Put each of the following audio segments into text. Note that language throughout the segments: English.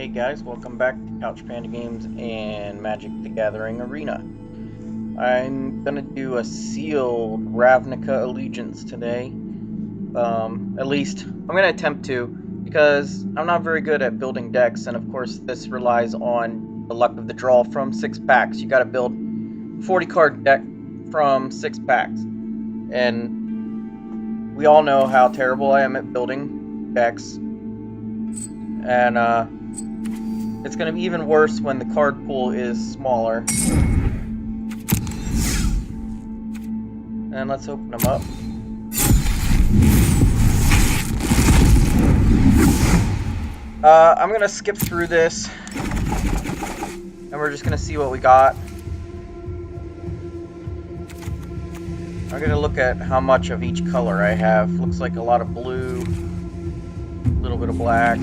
Hey guys, welcome back to Couch Panda Games and Magic the Gathering Arena. I'm gonna do a sealed Ravnica Allegiance today. At least, I'm gonna attempt to, because I'm not very good at building decks, and of course this relies on the luck of the draw from 6 packs. You gotta build a 40 card deck from 6 packs. And we all know how terrible I am at building decks. And, it's going to be even worse when the card pool is smaller. And let's open them up. I'm going to skip through this. And we're just going to see what we got. I'm going to look at how much of each color I have. Looks like a lot of blue. A little bit of black.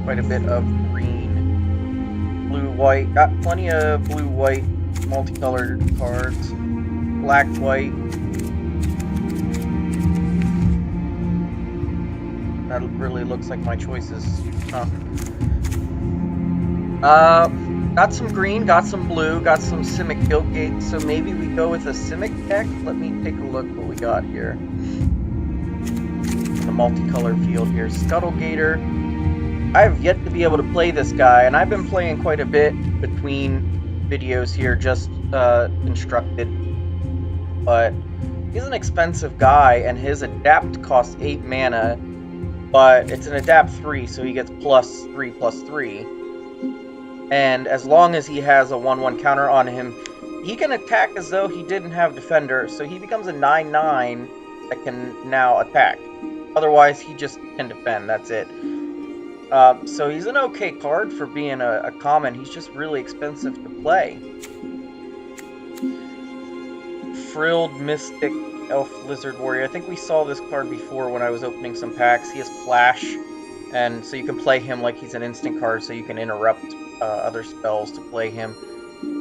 Quite a bit of green, blue, white. Got plenty of blue, white, multicolored cards. Black, white. That really looks like my choices. Got some green, got some blue, got some Simic Guildgate. So maybe we go with a Simic deck. Let me take a look what we got here. The multicolored field here. Scuttlegator. I have yet to be able to play this guy, and I've been playing quite a bit between videos here, just instructed. But he's an expensive guy, and his adapt costs 8 mana, but it's an adapt 3, so he gets +3/+3. And as long as he has a 1/1 counter on him, he can attack as though he didn't have defender, so he becomes a 9/9 that can now attack. Otherwise, he just can defend, that's it. So he's an okay card for being a common. He's just really expensive to play. Frilled Mystic Elf Lizard Warrior. I think we saw this card before when I was opening some packs. He has Flash, and so you can play him like he's an instant card, so you can interrupt other spells to play him.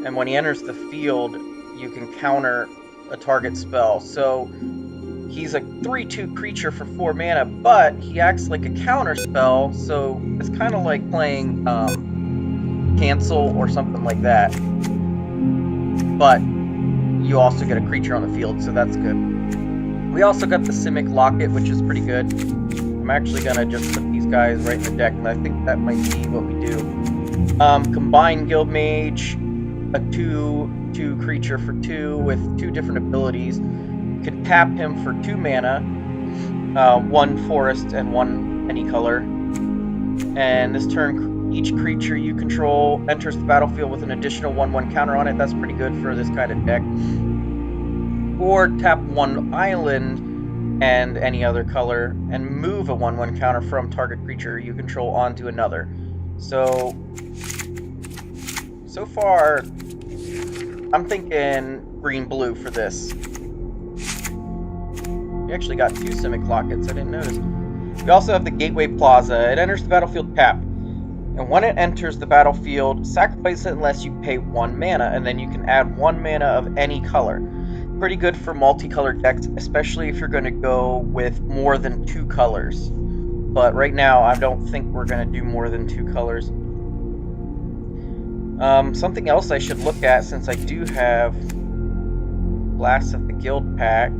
And when he enters the field, you can counter a target spell. So he's a 3/2 creature for 4 mana, but he acts like a counter spell, so it's kind of like playing Cancel or something like that. But you also get a creature on the field, so that's good. We also got the Simic Locket, which is pretty good. I'm actually going to just put these guys right in the deck, and I think that might be what we do. Combine Guildmage, a 2/2 creature for 2 with 2 different abilities. Can tap him for 2 mana, 1 forest and 1 any color. And this turn, each creature you control enters the battlefield with an additional 1/1 counter on it. That's pretty good for this kind of deck. Or tap 1 island and any other color and move a 1/1 counter from target creature you control onto another. So far, I'm thinking green-blue for this. We actually got 2 Simic Lockets, I didn't notice. We also have the Gateway Plaza. It enters the battlefield tapped. And when it enters the battlefield, sacrifice it unless you pay 1 mana, and then you can add 1 mana of any color. Pretty good for multicolored decks, especially if you're going to go with more than 2 colors. But right now, I don't think we're going to do more than 2 colors. Something else I should look at, since I do have Blast of the Guild pack,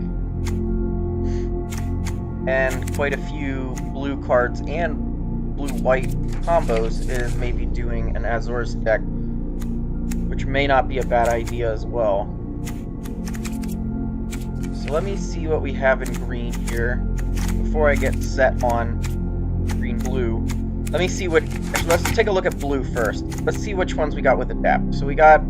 and quite a few blue cards and blue-white combos, is maybe doing an Azor's deck, which may not be a bad idea as well. So let me see what we have in green here before I get set on green-blue. Let me see let's take a look at blue first. Let's see which ones we got with Adapt. So we got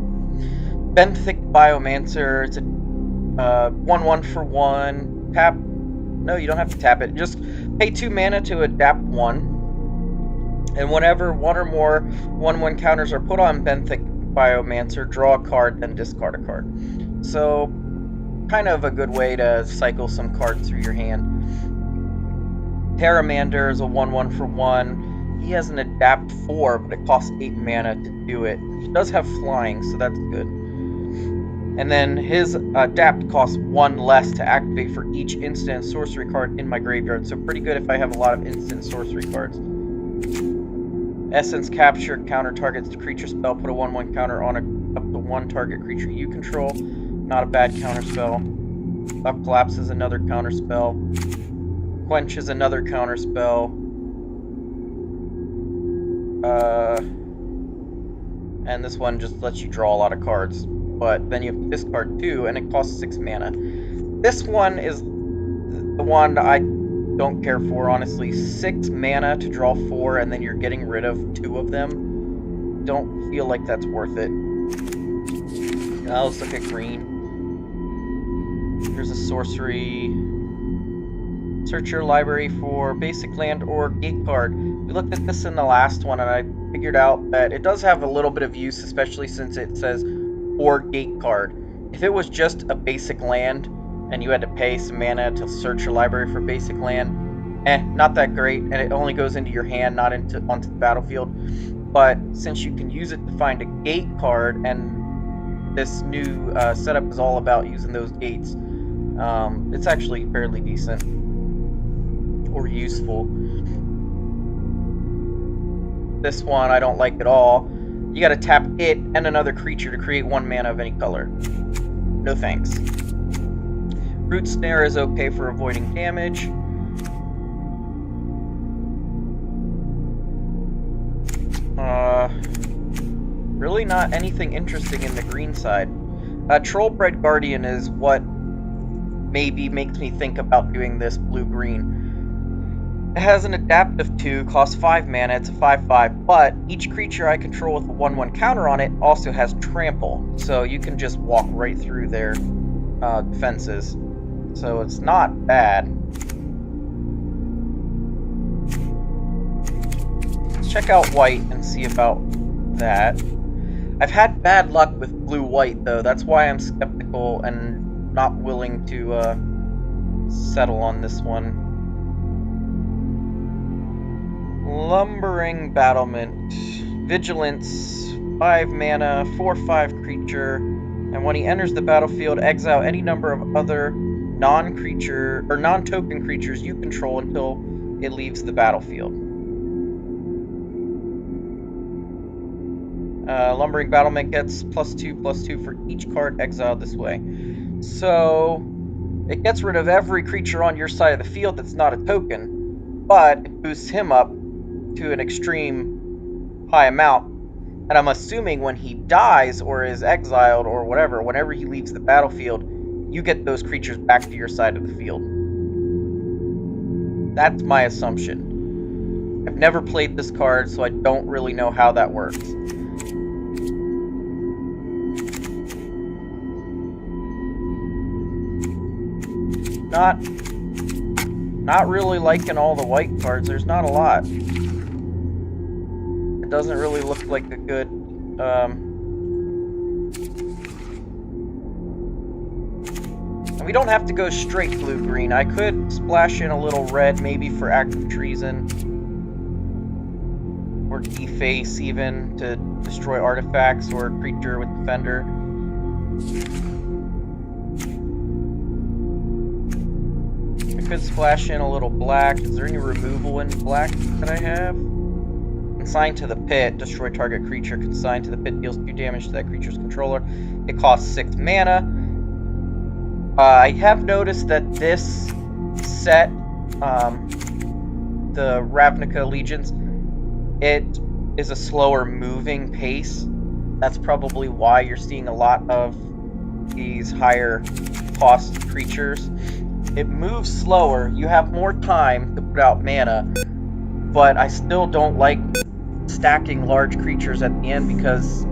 Benthic Biomancer. It's a 1/1 for 1. Tap. No, you don't have to tap it. Just pay 2 mana to adapt 1. And whenever 1 or more 1/1 counters are put on Benthic Biomancer, draw a card, then discard a card. So, kind of a good way to cycle some cards through your hand. Terramander is a 1/1 for 1. He has an adapt 4, but it costs 8 mana to do it. He does have flying, so that's good. And then his adapt costs 1 less to activate for each instant sorcery card in my graveyard. So pretty good if I have a lot of instant sorcery cards. Essence Capture, counter targets the creature spell. Put a 1/1 counter on up to one target creature you control. Not a bad counter spell. Up Collapse is another counter spell. Quench is another counter spell. And this one just lets you draw a lot of cards. But then you have to discard 2, and it costs 6 mana. This one is the one I don't care for, honestly. 6 mana to draw 4, and then you're getting rid of 2 of them. Don't feel like that's worth it. Now let's look at green. Here's a sorcery. Search your library for basic land or gate card. We looked at this in the last one, and I figured out that it does have a little bit of use, especially since it says or gate card. If it was just a basic land, and you had to pay some mana to search your library for basic land, not that great, and it only goes into your hand, not onto the battlefield. But since you can use it to find a gate card, and this new setup is all about using those gates, it's actually fairly decent. Or useful. This one I don't like at all. You gotta tap it and another creature to create 1 mana of any color. No thanks. Root Snare is okay for avoiding damage. Really not anything interesting in the green side. Trollbred Guardian is what maybe makes me think about doing this blue-green. It has an adaptive 2, costs 5 mana, it's a 5/5, but each creature I control with a 1/1 counter on it also has trample, so you can just walk right through their defenses. So it's not bad. Let's check out white and see about that. I've had bad luck with blue-white, though. That's why I'm skeptical and not willing to settle on this one. Lumbering Battlement. Vigilance, 5 mana, 4/5 creature, and when he enters the battlefield, exile any number of other non-creature or non-token creatures you control until it leaves the battlefield. Lumbering Battlement gets +2/+2 for each card exiled this way. So it gets rid of every creature on your side of the field that's not a token, but it boosts him up to an extreme high amount. And I'm assuming when he dies or is exiled or whatever, whenever he leaves the battlefield, you get those creatures back to your side of the field. That's my assumption. I've never played this card, so I don't really know how that works. Not really liking all the white cards. There's not a lot. It doesn't really look like a good and we don't have to go straight blue-green. I could splash in a little red, maybe for active treason. Or deface, even, to destroy artifacts or a creature with defender. I could splash in a little black. Is there any removal in black that I have? Consigned to the pit. Destroy target creature. Consigned to the pit deals 2 damage to that creature's controller. It costs 6 mana. I have noticed that this set, the Ravnica Allegiance, it is a slower moving pace. That's probably why you're seeing a lot of these higher cost creatures. It moves slower, you have more time to put out mana, but I still don't like stacking large creatures at the end because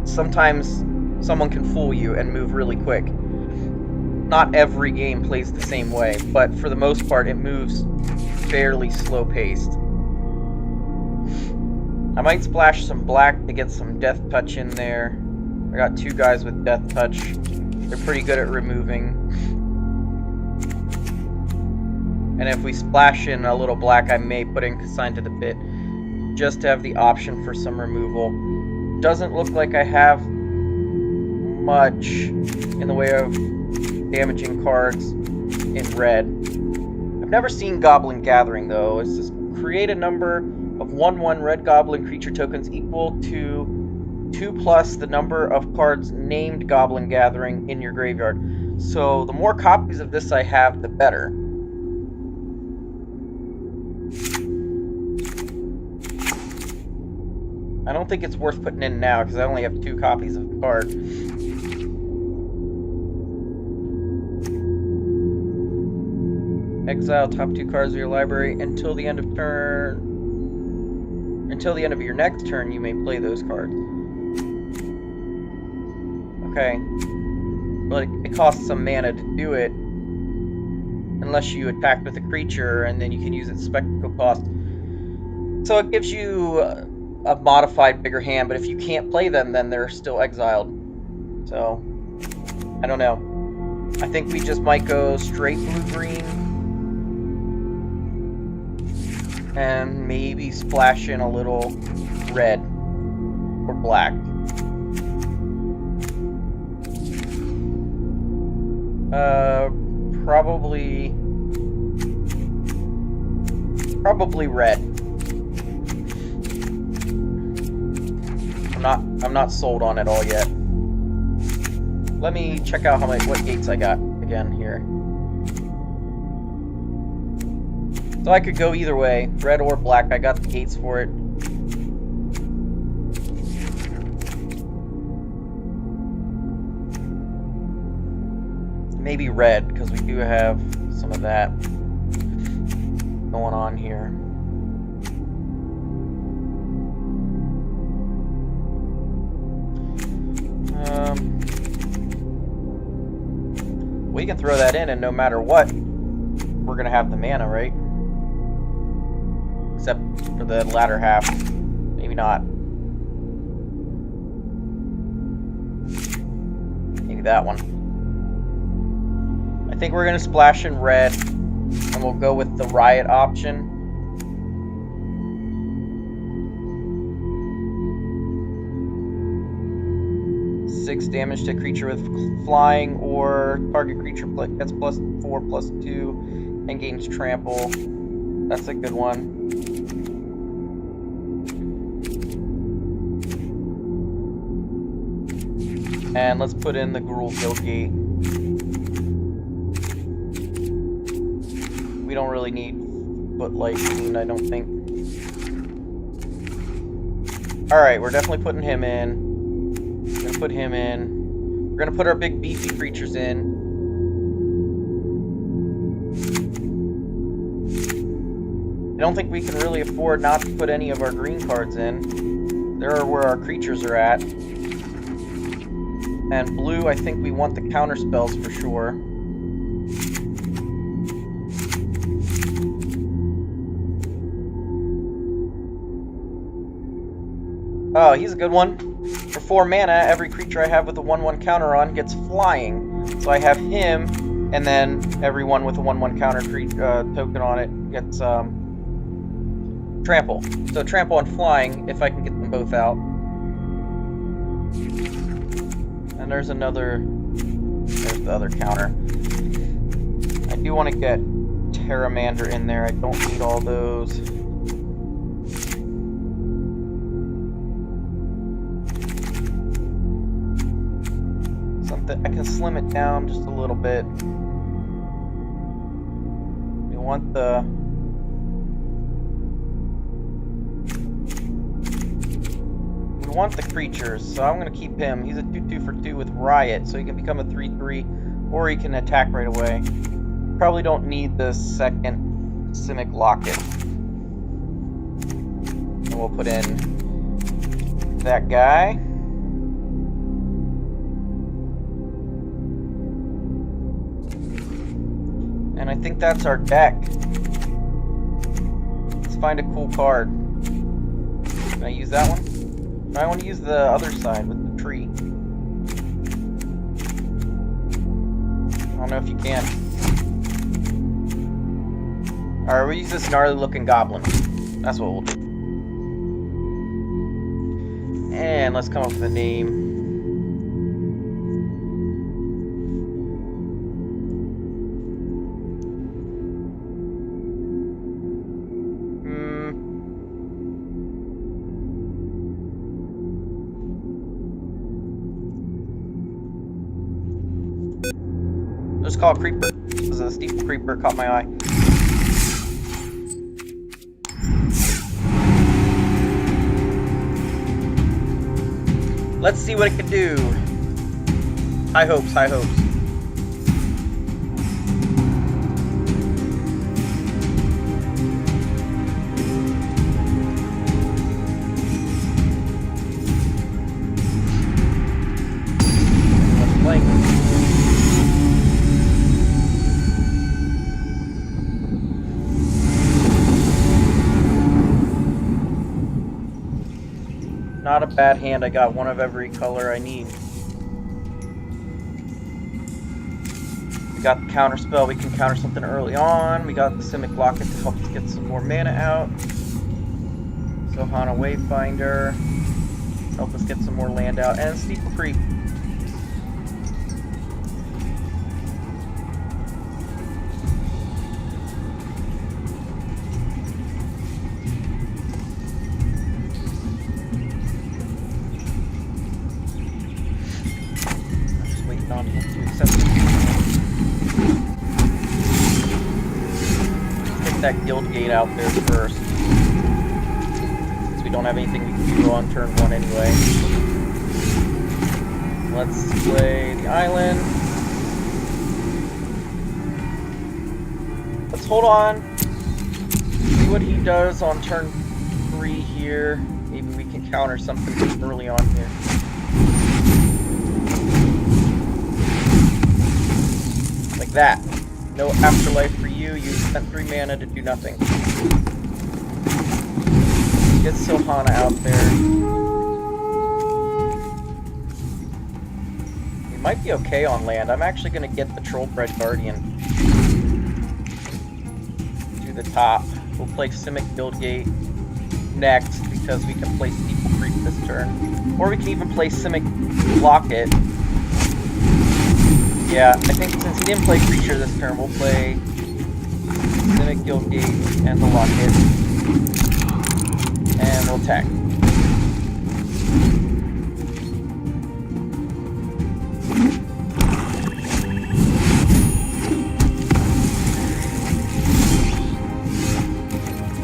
sometimes someone can fool you and move really quick. Not every game plays the same way, but for the most part it moves fairly slow paced. I might splash some black to get some death touch in there. I got 2 guys with death touch. They're pretty good at removing. And if we splash in a little black, I may put in Consigned to the Pit, just to have the option for some removal. Doesn't look like I have much in the way of damaging cards in red. I've never seen Goblin Gathering, though. It says create a number of 1/1 red goblin creature tokens equal to 2 plus the number of cards named Goblin Gathering in your graveyard. So the more copies of this I have, the better. I don't think it's worth putting in now because I only have 2 copies of the card. Exile top 2 cards of your library until the end of turn. Until the end of your next turn, you may play those cards. Okay. But it costs some mana to do it. Unless you attack with a creature, and then you can use its spectacle cost. So it gives you a modified bigger hand, but if you can't play them, then they're still exiled. So, I don't know. I think we just might go straight blue-green. And maybe splash in a little red or black. Probably red. I'm not sold on it all yet. Let me check out what gates I got again here. So I could go either way, red or black. I got the gates for it. Maybe red, because we do have some of that going on here. We can throw that in, and no matter what, we're going to have the mana, right? Except for the latter half. Maybe not. Maybe that one. I think we're going to splash in red, and we'll go with the riot option. Six damage to creature with flying, or target creature gets +4, +2, and gains trample. That's a good one. And let's put in the Gruul Gate. We don't really need Footlight Fiend, I don't think. Alright, we're definitely putting him in. We're gonna put him in. We're gonna put our big beefy creatures in. I don't think we can really afford not to put any of our green cards in. They're where our creatures are at. And blue, I think we want the counter spells for sure. Oh, he's a good one. For 4 mana, every creature I have with a 1/1 counter on gets flying. So I have him, and then everyone with a 1/1 counter token on it gets trample. So trample and flying, if I can get them both out. And there's the other counter. I do want to get Terramander in there. I don't need all those. I can slim it down just a little bit. We want the creatures, so I'm going to keep him. He's a 2/2 for 2 with Riot, so he can become a 3/3, or he can attack right away. Probably don't need the second Simic Locket. And we'll put in that guy. And I think that's our deck. Let's find a cool card. Can I use that one? I want to use the other side with the tree. I don't know if you can. Alright, we'll use this gnarly looking goblin. That's what we'll do. And let's come up with a name. just call a creeper. This was a steeple creeper, caught my eye. Let's see what it can do. High hopes, high hopes. Let's play. Not a bad hand. I got one of every color I need. We got the counter spell. We can counter something early on. We got the Simic Locket to help us get some more mana out. Sohana Wayfinder. Help us get some more land out. And Steeple Creep. On him to accept it. Get that guild gate out there first, since we don't have anything we can do on turn 1 anyway. Let's play the island. Let's hold on, see what he does on turn 3 here. Maybe we can counter something early on here. That. No afterlife for you. You spent 3 mana to do nothing. Get Sohana out there. We might be okay on land. I'm actually going to get the Trollbred Guardian to the top. We'll play Simic Guildgate next because we can play Steeple Creep this turn. Or we can even play Simic Locket. Yeah, I think since he didn't play Creature this turn, we'll play Simic Guildgate and the Locket. And we'll attack.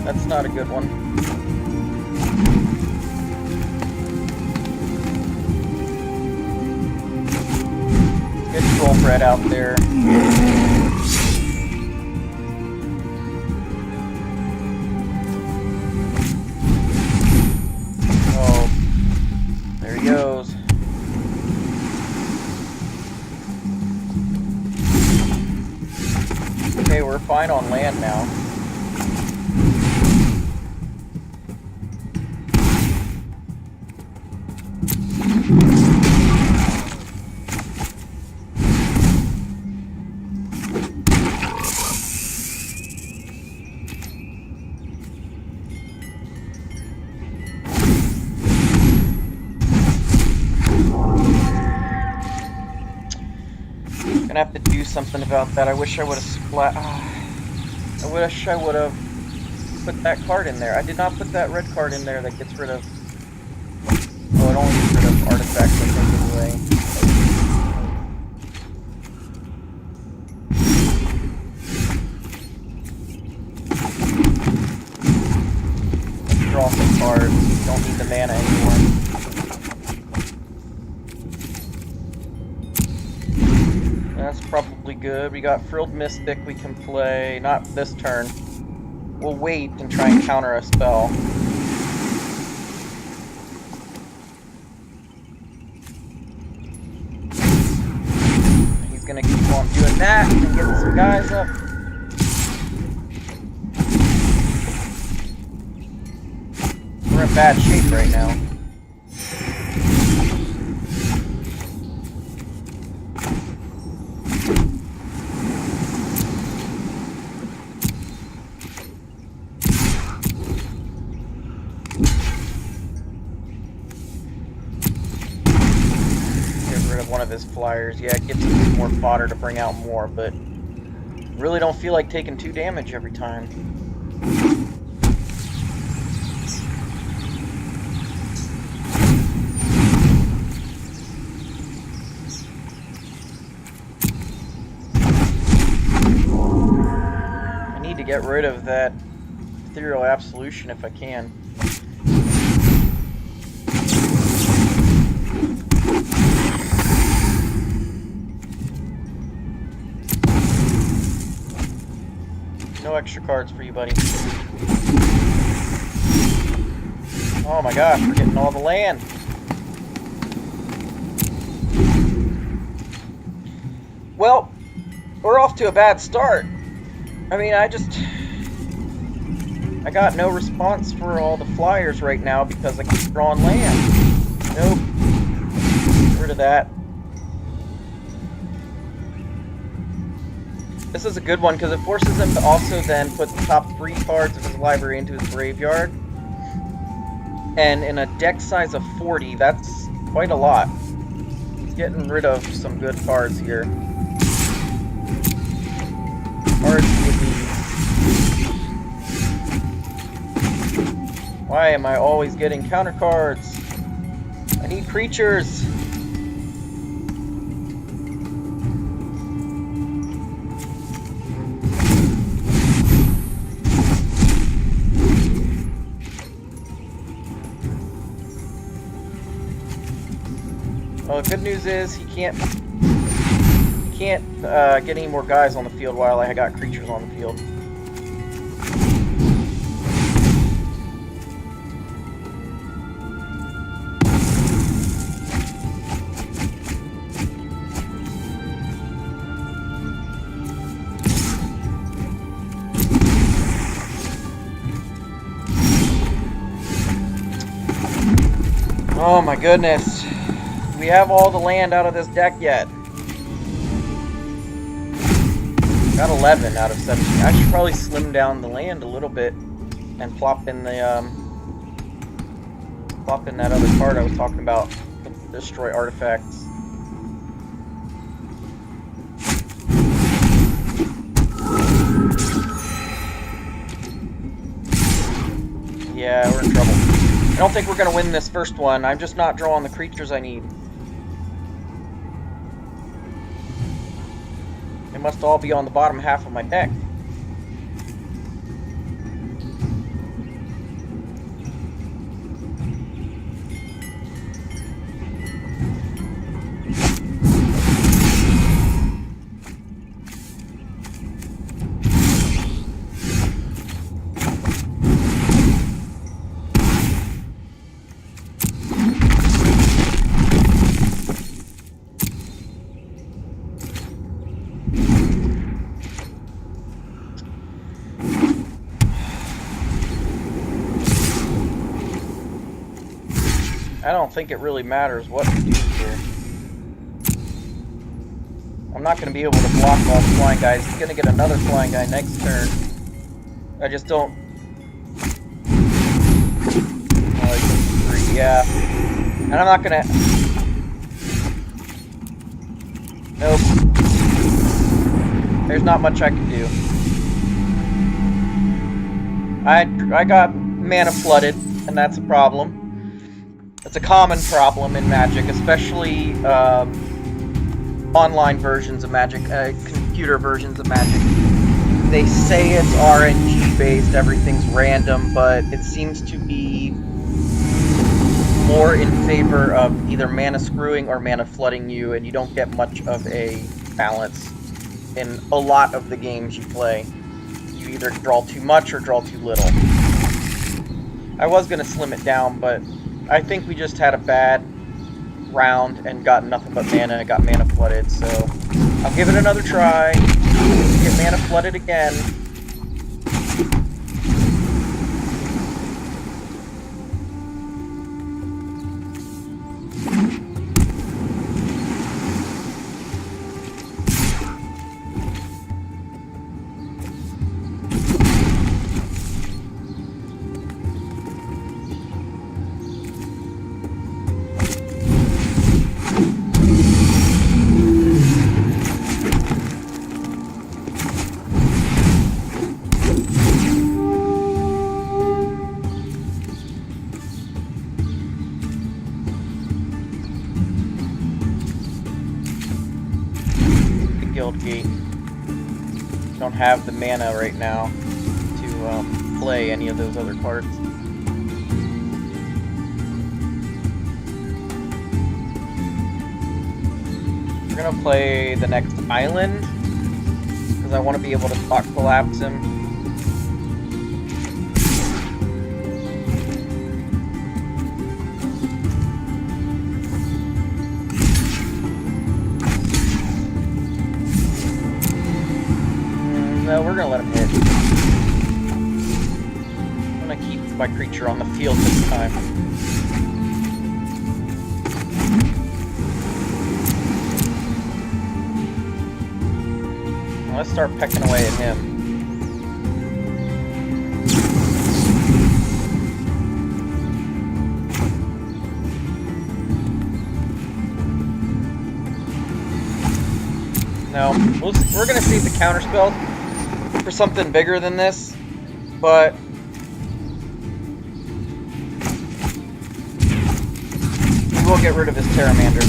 That's not a good one. Get Trollbred out there. Oh, there he goes. Okay, we're fine on land now. Gonna have to do something about that. I wish I would have I wish I would have put that card in there. I did not put that red card in there that gets rid of. Oh, it only gets rid of artifacts, I think, anyway. Let's draw some cards. Don't need the mana anymore. That's probably good. We got Frilled Mystic we can play. Not this turn. We'll wait and try and counter a spell. He's gonna keep on doing that and getting some guys up. We're in bad shape right now. One of his flyers. Yeah, it gives him more fodder to bring out more, but really don't feel like taking 2 damage every time. rid of that ethereal absolution if I can. No extra cards for you, buddy. Oh my gosh, we're getting all the land. Well, we're off to a bad start. I mean, I got no response for all the flyers right now because I keep drawing land. Nope. Get rid of that. This is a good one because it forces him to also then put the top 3 cards of his library into his graveyard. And in a deck size of 40, that's quite a lot. He's getting rid of some good cards here. Cards with these. Why am I always getting counter cards? I need creatures. Well, the good news is he can't get any more guys on the field while I got creatures on the field. Oh my goodness. Do we have all the land out of this deck yet? Got 11 out of 17. I should probably slim down the land a little bit and plop in the plop in that other card I was talking about, the destroy artifacts. Yeah, we're in trouble. I don't think we're gonna win this first one. I'm just not drawing the creatures I need. They must all be on the bottom half of my deck. I don't think it really matters what we do here. I'm not going to be able to block all the flying guys. He's going to get another flying guy next turn. I just don't... Oh, he gets 3, yeah. And I'm not going to... Nope. There's not much I can do. I got mana flooded, and that's a problem. It's a common problem in Magic, especially online versions of Magic, computer versions of Magic. They say it's RNG based, everything's random, but it seems to be more in favor of either mana screwing or mana flooding you, and you don't get much of a balance in a lot of the games you play. You either draw too much or draw too little. I was going to slim it down, but I think we just had a bad round and got nothing but mana, got mana flooded, so I'll give it another try, get mana flooded again. Gate. Don't have the mana right now. play any of those other cards. We're gonna play the next island, because I want to be able to thought collapse him. No, we're gonna let him hit. I'm gonna keep my creature on the field this time. Let's start pecking away at him. No, we're gonna save the counterspell for something bigger than this, but we will get rid of his Pteramander.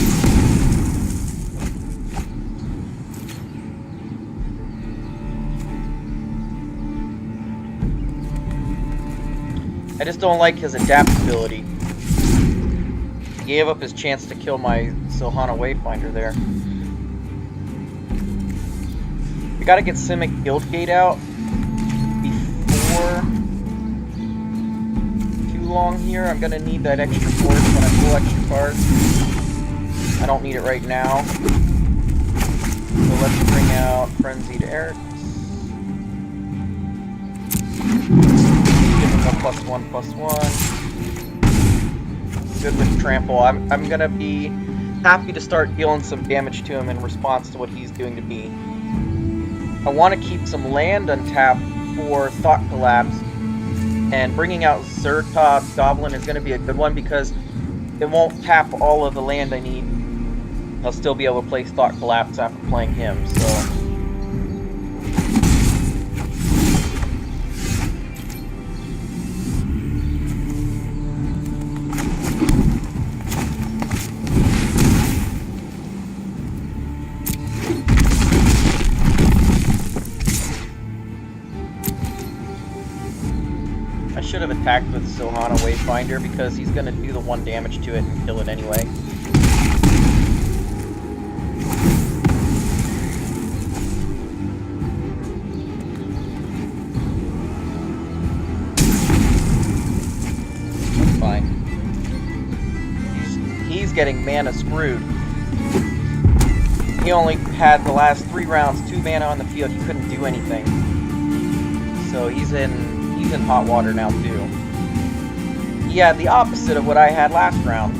I just don't like his adaptability. He gave up his chance to kill my Silhana Wayfinder there. We gotta get Simic Guildgate out before too long here. I'm gonna need that extra force when I pull extra cards. I don't need it right now. So let's bring out Frenzied Eric. Give him a +1/+1. Good with Trample. I'm gonna be happy to start dealing some damage to him in response to what he's doing to me. I want to keep some land untapped for Thought Collapse, and bringing out Zertod's Goblin is going to be a good one because it won't tap all of the land I need. I'll still be able to play Thought Collapse after playing him, so... I should have attacked with Silhana Wayfinder because he's going to do the 1 damage to it and kill it anyway. That's fine. He's getting mana screwed. He only had the last 3 rounds 2 mana on the field. He couldn't do anything. So he's in hot water now too. He had the opposite of what I had last round.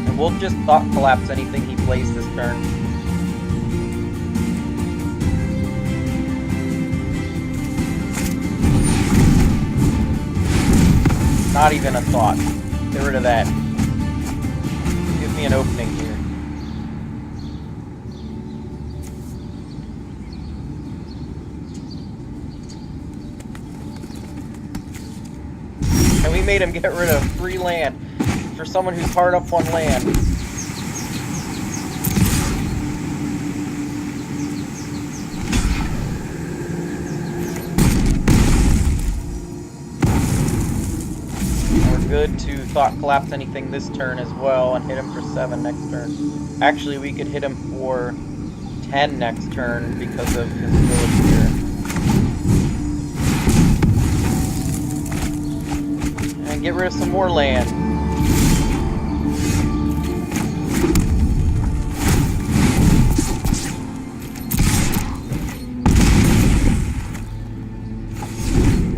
And we'll just Thought Collapse anything he plays this turn. Not even a thought. Get rid of that. Give me an opening here. And we made him get rid of 3 land for someone who's hard up on land. We're good to Thought Collapse anything this turn as well and hit him for 7 next turn. Actually, we could hit him for 10 next turn because of his ability here. And get rid of some more land.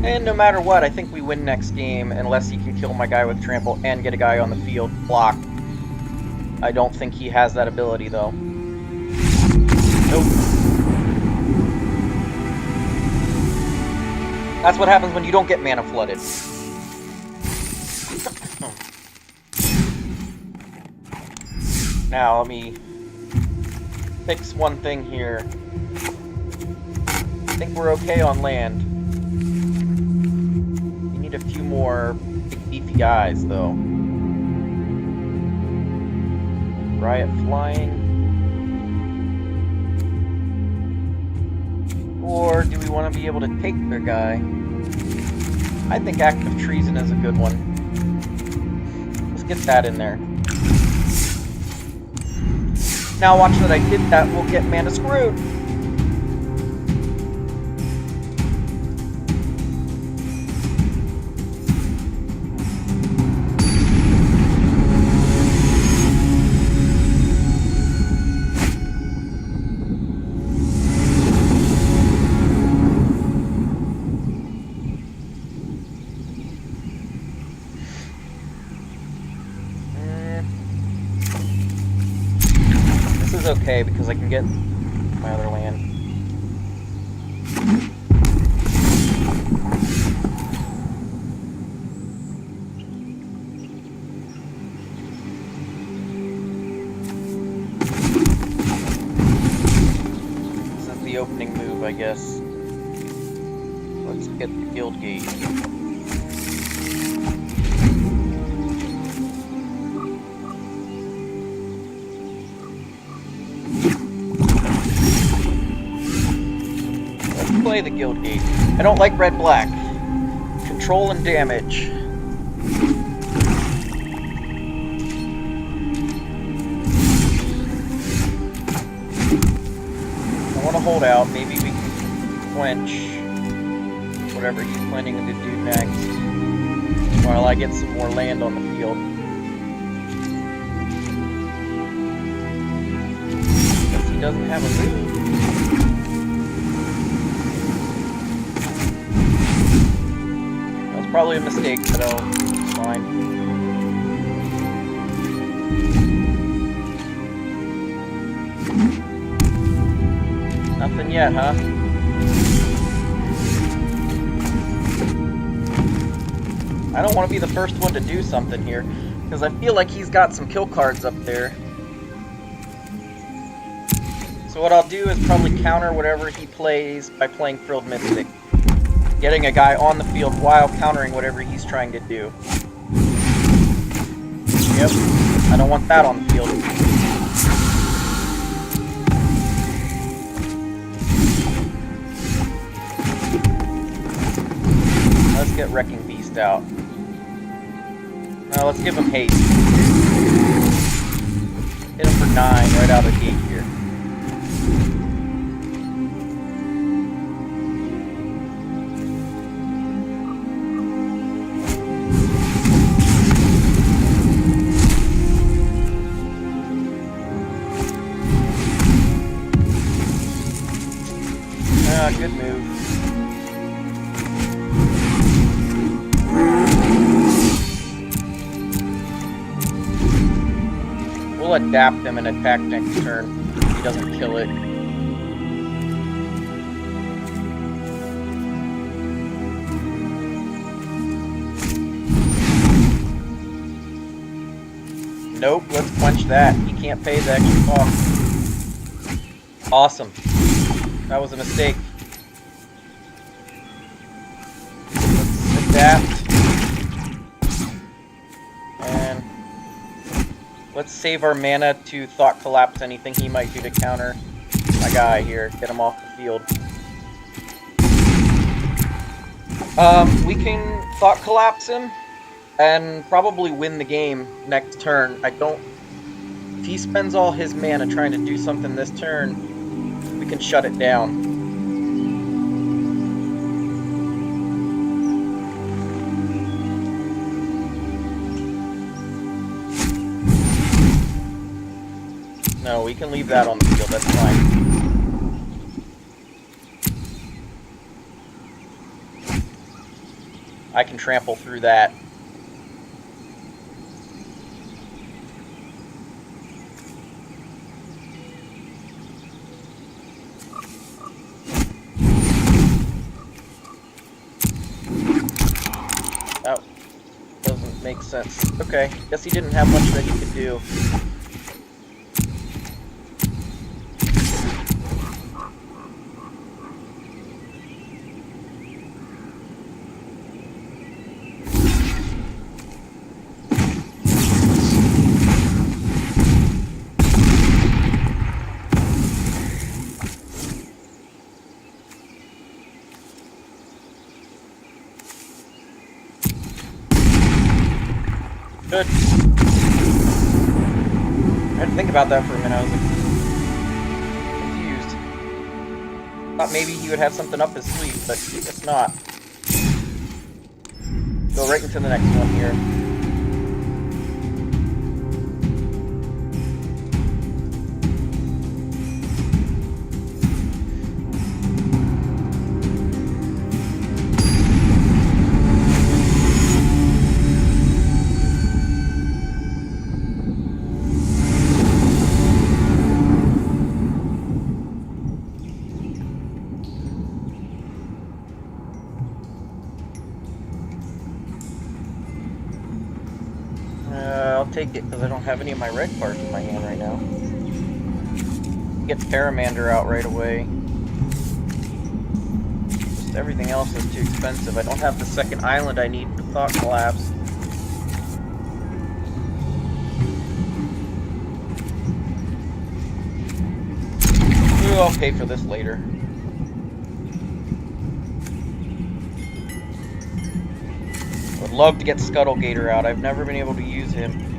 And no matter what, I think we win next game unless he can kill my guy with Trample and get a guy on the field blocked. I don't think he has that ability though. Nope. That's what happens when you don't get mana flooded. Now, let me fix one thing here. I think we're okay on land. We need a few more big beefy guys, though. Riot Flying. Or do we want to be able to take their guy? I think active treason is a good one. Let's get that in there. Now watch that I did that, we'll get mana screwed. This is okay because I can get my other land. This is the opening move, I guess. Let's get the guild gate. Play the guild gate. I don't like red-black. Control and damage. I want to hold out. Maybe we can quench whatever he's planning to do next while I get some more land on the field. Guess he doesn't have a move. Probably a mistake, but it's fine. Nothing yet, huh? I don't want to be the first one to do something here, because I feel like he's got some kill cards up there. So what I'll do is probably counter whatever he plays by playing Frilled Mystic. Getting a guy on the field while countering whatever he's trying to do. Yep, I don't want that on the field. Let's get Wrecking Beast out. Now let's give him haste. Hit him for 9 right out of the gate here. Good move. We'll adapt him and attack next turn if he doesn't kill it. Nope, let's quench that. He can't pay the extra cost. Awesome. That was a mistake. Adapt. And let's save our mana to Thought Collapse anything he might do to counter my guy here. Get him off the field. We can Thought Collapse him and probably win the game next turn. If he spends all his mana trying to do something this turn, we can shut it down. No, we can leave that on the field, that's fine. I can trample through that. That doesn't make sense. Okay, guess he didn't have much that he could do. Good. I had to think about that for a minute. I was like, confused. Thought maybe he would have something up his sleeve, but it's not. Go right into the next one here. I'll take it because I don't have any of my red cards in my hand right now. Get Paramander out right away. Just everything else is too expensive. I don't have the second island I need for Thought Collapse. Ooh, I'll pay for this later. Would love to get Scuttlegator out. I've never been able to use him.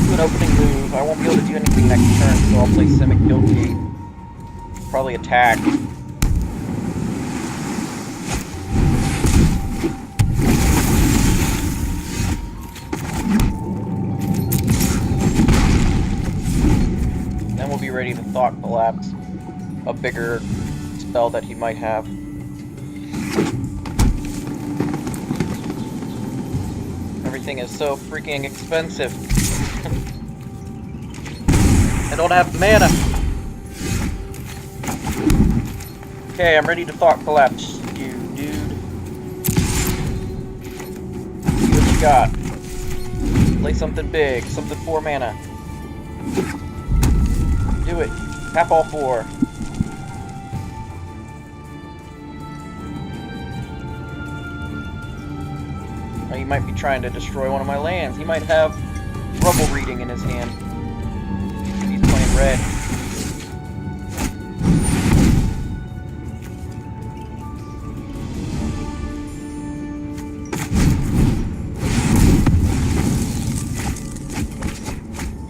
Good opening move. I won't be able to do anything next turn, so I'll play Simic Adaptation. Probably attack. Then we'll be ready to Thought Collapse a bigger spell that he might have. Everything is so freaking expensive. I don't have mana. Okay, I'm ready to Thought Collapse you, dude. See what you got. Play something big, something 4 mana. Do it. Tap all 4. Now he might be trying to destroy one of my lands. He might have Rubble Reading in his hand. He's playing red.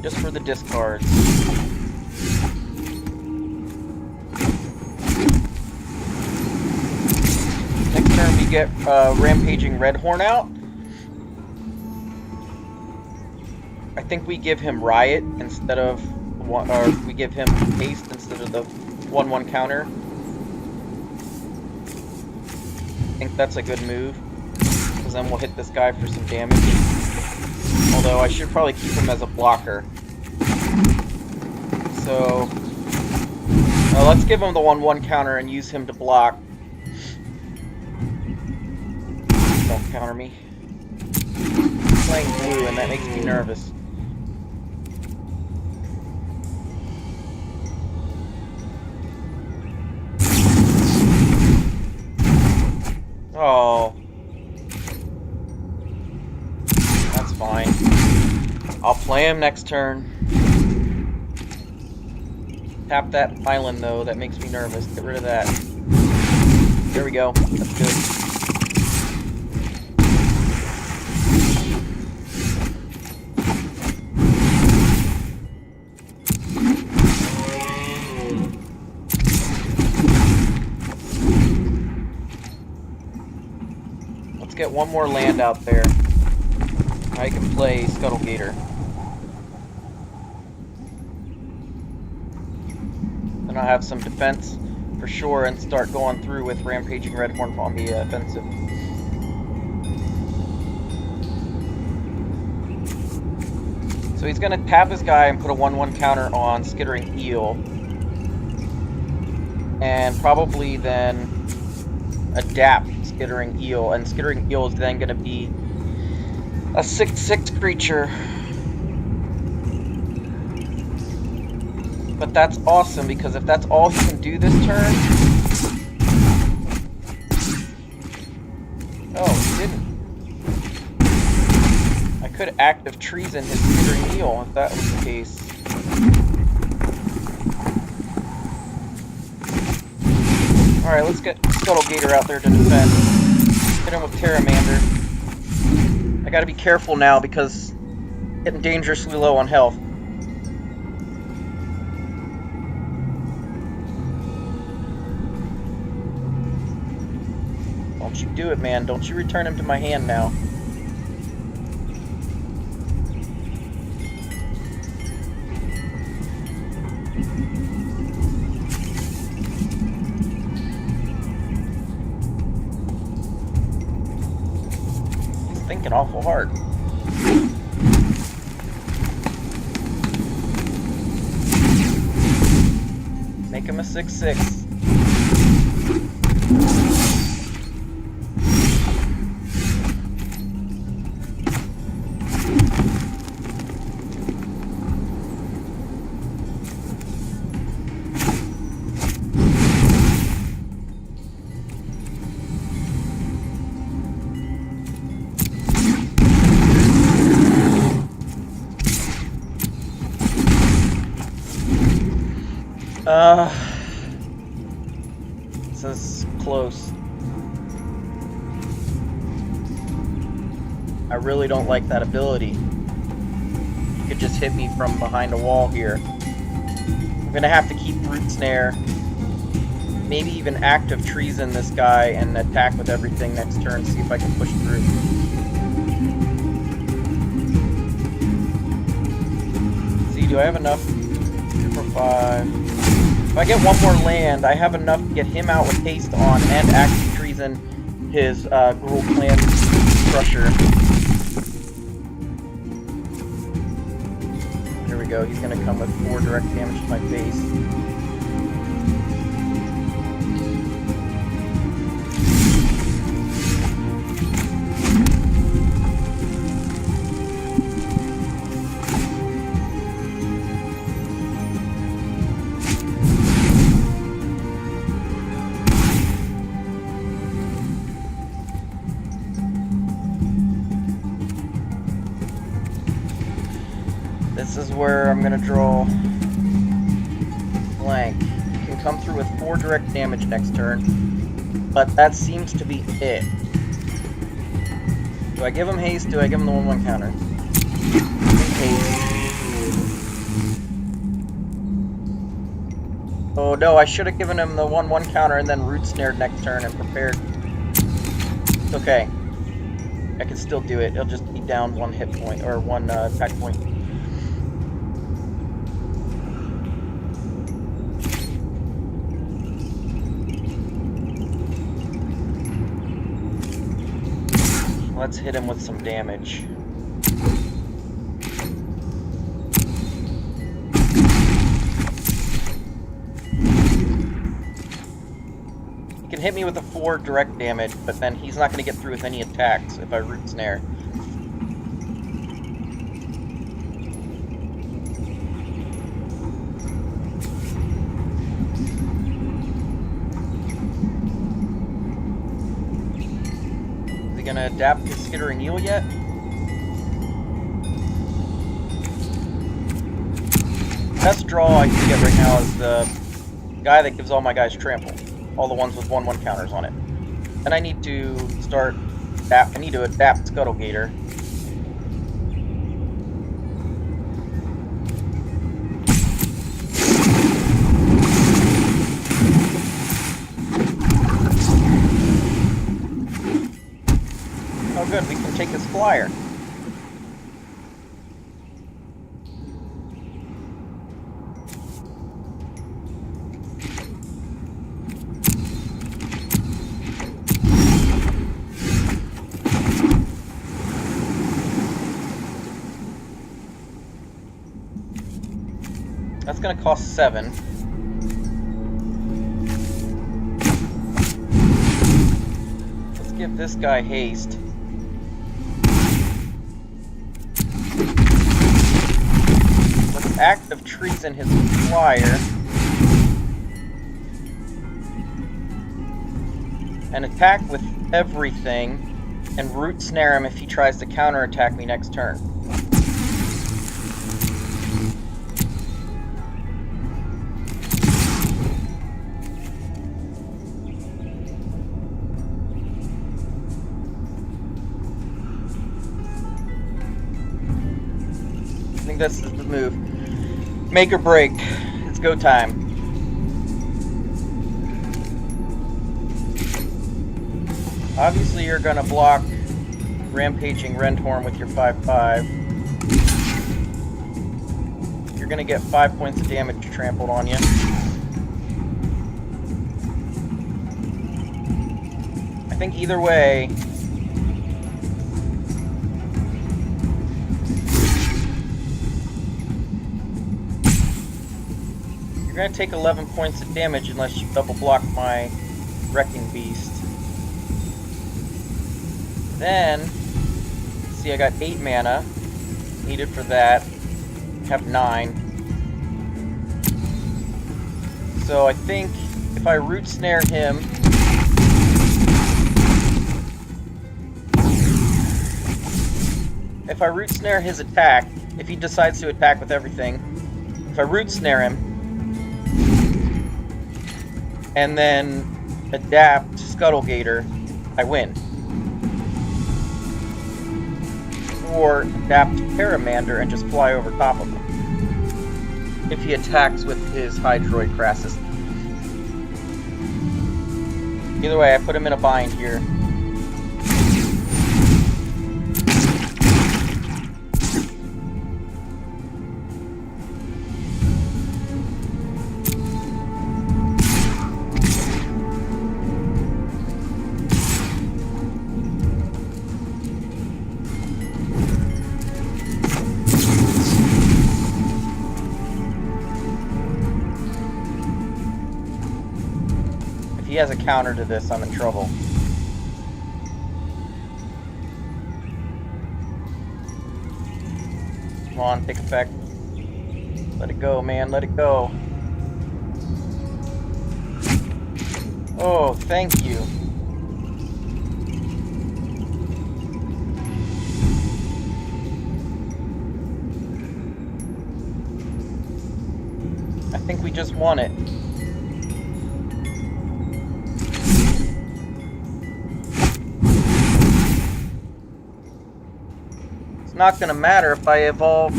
Just for the discards. Next turn we get Rampaging Redhorn out. I think we give him Riot instead of one, or we give him Haste instead of the 1/1 counter. I think that's a good move, because then we'll hit this guy for some damage. Although I should probably keep him as a blocker. So let's give him the 1/1 counter and use him to block. Don't counter me. I'm playing blue and that makes me nervous. Oh. That's fine. I'll play him next turn. Tap that island though, that makes me nervous. Get rid of that. There we go. That's good. Let's get one more land out there. I can play Scuttlegator. Then I'll have some defense for sure and start going through with Rampaging Redhorn on the offensive. So he's going to tap his guy and put a 1/1 counter on Skittering Eel. And probably then adapt Skittering Eel. And Skittering Eel is then going to be a 6/6 creature. But that's awesome, because if that's all he can do this turn... Oh, he didn't. I could active treason his Skittering Eel if that was the case. Alright, let's get Scuttle Gator out there to defend. Hit him with Terramander. I gotta be careful now because I'm getting dangerously low on health. Don't you do it, man. Don't you return him to my hand now. Thinking awful hard. Make him a 6/6. This is close. I really don't like that ability. You could just hit me from behind a wall here. I'm gonna have to keep Root Snare. Maybe even Active Treason this guy and attack with everything next turn, see if I can push through. See, do I have enough? 2 for 5. If I get one more land, I have enough to get him out with haste on and Active Treason his Gruul Clan Crusher. Here we go, he's gonna come with 4 direct damage to my face. This is where I'm gonna draw blank. You can come through with 4 direct damage next turn, but that seems to be it. Do I give him haste? Do I give him the 1/1 counter? Haste. Oh no, I should have given him the 1/1 counter and then Root Snared next turn and prepared. It's okay. I can still do it. It'll just be down 1 hit point or 1 attack point. Let's hit him with some damage. He can hit me with a 4 direct damage, but then he's not going to get through with any attacks if I Root Snare. Gonna adapt to Skittering Eel yet? Best draw I can get right now is the guy that gives all my guys trample. All the ones with 1/1 counters on it. And I need to start I need to adapt Scuttle Gator. Oh good, we can take his flyer. That's gonna cost 7. Let's give this guy haste. Let's Active Treason his flyer. And attack with everything. And Root Snare him if he tries to counterattack me next turn. think this is the move. Make or break. It's go time. Obviously, you're gonna block Rampaging Rendhorn with your 5/5. You're gonna get 5 points of damage trampled on you. I think either way, you're gonna take 11 points of damage unless you double block my Wrecking Beast. Then, see, I got 8 mana needed for that. I have 9. So I think if I Root Snare him, if I Root Snare his attack, if he decides to attack with everything, if I Root Snare him, and then adapt Scuttlegator, I win. Or adapt Paramander and just fly over top of him. If he attacks with his Hydroid Crassus. Either way, I put him in a bind here. If he has a counter to this, I'm in trouble. Come on, take effect. Let it go, man, let it go. Oh, thank you. I think we just won it. Not gonna matter if I evolve.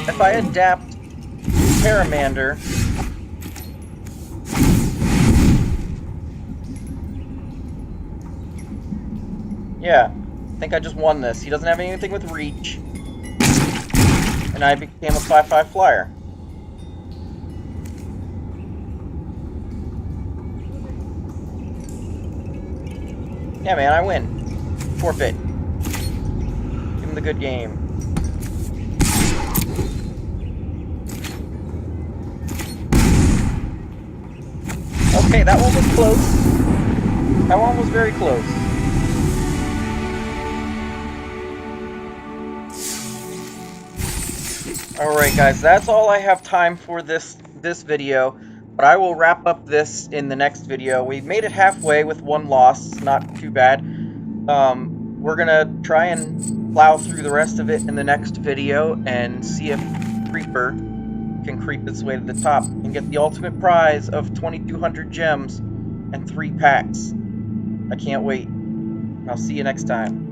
If I adapt Paramander, yeah, I think I just won this. He doesn't have anything with reach, and I became a 5/5 flyer. Yeah, man, I win. Forfeit. The good game. Okay, that one was close. That one was very close. Alright guys, that's all I have time for this video, but I will wrap up this in the next video. We made it halfway with one loss, not too bad. We're gonna try and plow through the rest of it in the next video and see if Creeper can creep its way to the top and get the ultimate prize of 2,200 gems and 3 packs. I can't wait. I'll see you next time.